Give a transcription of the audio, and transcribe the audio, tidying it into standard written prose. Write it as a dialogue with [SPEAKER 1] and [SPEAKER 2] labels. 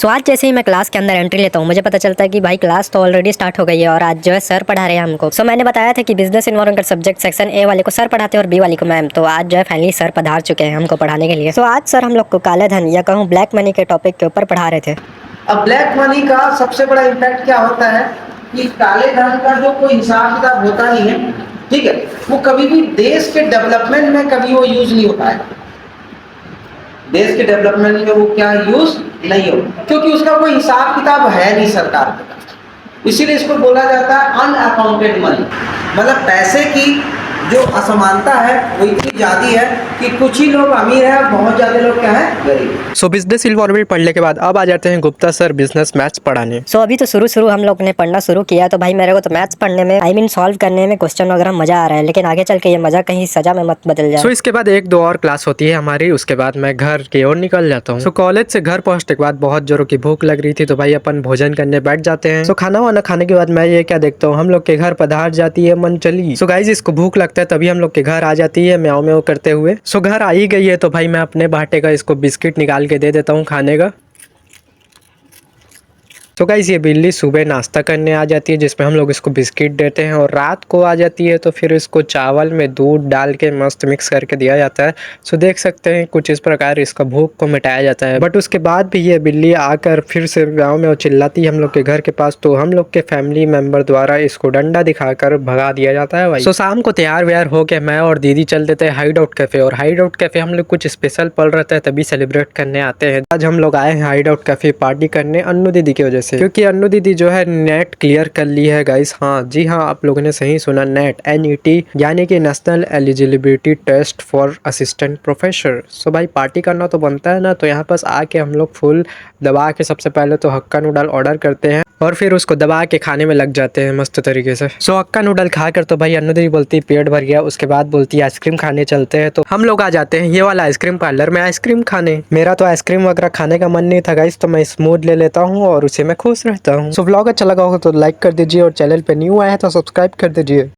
[SPEAKER 1] सो आज जैसे ही मैं क्लास के अंदर एंट्री लेता हूँ मुझे पता चलता है कि भाई क्लास तो ऑलरेडी स्टार्ट हो गई है और आज जो है सर पढ़ा रहे हैं हमको। सो मैंने बताया था कि business environment subject section A वाले को सर पढ़ाते हैं और बी वाले को मैम। तो आज जो है फाइनली सर पधार चुके हैं हमको पढ़ाने के लिए। सो आज सर हम लोग को काले धन या कहूँ ब्लैक मनी के टॉपिक के ऊपर पढ़ा रहे थे।
[SPEAKER 2] अब ब्लैक मनी का सबसे बड़ा इम्पैक्ट क्या होता है कि काले धन का जो कोई हिसाब किताब होता नहीं है, ठीक है, वो कभी भी देश के डेवलपमेंट में कभी वो यूज नहीं होता है। देश के डेवलपमेंट में वो क्या यूज नहीं हो, क्योंकि उसका कोई हिसाब किताब है नहीं सरकार के पास। इसीलिए इसको बोला जाता है अनअकाउंटेड मनी। मतलब पैसे की जो असमानता है वो इतनी ज्यादा है कि कुछ ही लोग अमीर हैं और बहुत ज्यादा लोग क्या है, गरीब।
[SPEAKER 3] सो बिजनेस इन्वायरमेंट पढ़ने के बाद अब आ जाते हैं गुप्ता सर बिजनेस मैथ्स पढ़ाने।
[SPEAKER 1] सो अभी तो शुरू हम लोग ने पढ़ना शुरू किया तो भाई मेरे को तो मैथ्स पढ़ने में सॉल्व करने में क्वेश्चन वगैरह मजा आ रहा है, लेकिन आगे चल के ये मजा कहीं सजा में मत बदल जाए।
[SPEAKER 3] सो इसके बाद एक दो और क्लास होती है हमारी, उसके बाद मैं घर की ओर निकल जाता हूँ। सो कॉलेज से घर पहुंचने के बाद बहुत जोरों की भूख लग रही थी तो भाई अपन भोजन करने बैठ जाते हैं। सो खाना वाना खाने के बाद मैं ये क्या देखता हूँ, हम लोग के घर पधार जाती है मनचली। सो गाइस इसको भूख लगता है तभी हम लोग के घर आ जाती है म्याऊं म्याऊं करते हुए। सो घर आ ही गई है तो भाई मैं अपने बाटे का इसको बिस्किट निकाल के दे देता हूँ खाने का। तो गाइस ये बिल्ली सुबह नाश्ता करने आ जाती है जिसमें हम लोग इसको बिस्किट देते हैं और रात को आ जाती है तो फिर इसको चावल में दूध डाल के मस्त मिक्स करके दिया जाता है। सो देख सकते हैं कुछ इस प्रकार इसका भूख को मिटाया जाता है। बट उसके बाद भी ये बिल्ली आकर फिर से गाँव में चिल्लाती है हम लोग के घर के पास, तो हम लोग के फैमिली मेम्बर द्वारा इसको डंडा दिखाकर भगा दिया जाता है भाई। सो शाम को तैयार व्यार होकर मैं और दीदी चल देते हैं हाइड आउट कैफे, और हाइड आउट कैफे हम लोग कुछ स्पेशल पल रहता है तभी सेलिब्रेट करने आते हैं। आज हम लोग आए हैं हाइड आउट कैफे पार्टी करने अन्नू दीदी की वजह से, क्योंकि अन्नू दीदी जो है नेट क्लियर कर ली है गाइस। हाँ जी हाँ, आप लोगों ने सही सुना, नेट NET यानी कि national eligibility test for assistant professor. So भाई पार्टी करना तो बनता है ना, तो यहाँ पास आके हम लोग फुल दबा के सबसे पहले तो हक्का नूडल ऑर्डर करते हैं और फिर उसको दबा के खाने में लग जाते हैं मस्त तरीके से। सो हक्का नूडल खाकर तो भाई अन्नू दीदी बोलती पेट भर गया, उसके बाद बोलती आइसक्रीम खाने चलते हैं। तो हम लोग आ जाते हैं ये वाला आइसक्रीम पार्लर में आइसक्रीम खाने। मेरा तो आइसक्रीम वगैरह खाने का मन नहीं था गाइस, तो मैं स्मूथ ले लेता हूँ और उसे मैं खुश रहता हूँ। सो व्लॉग अच्छा लगा होगा तो लाइक कर दीजिए और चैनल पे न्यू आया है तो सब्सक्राइब कर दीजिए।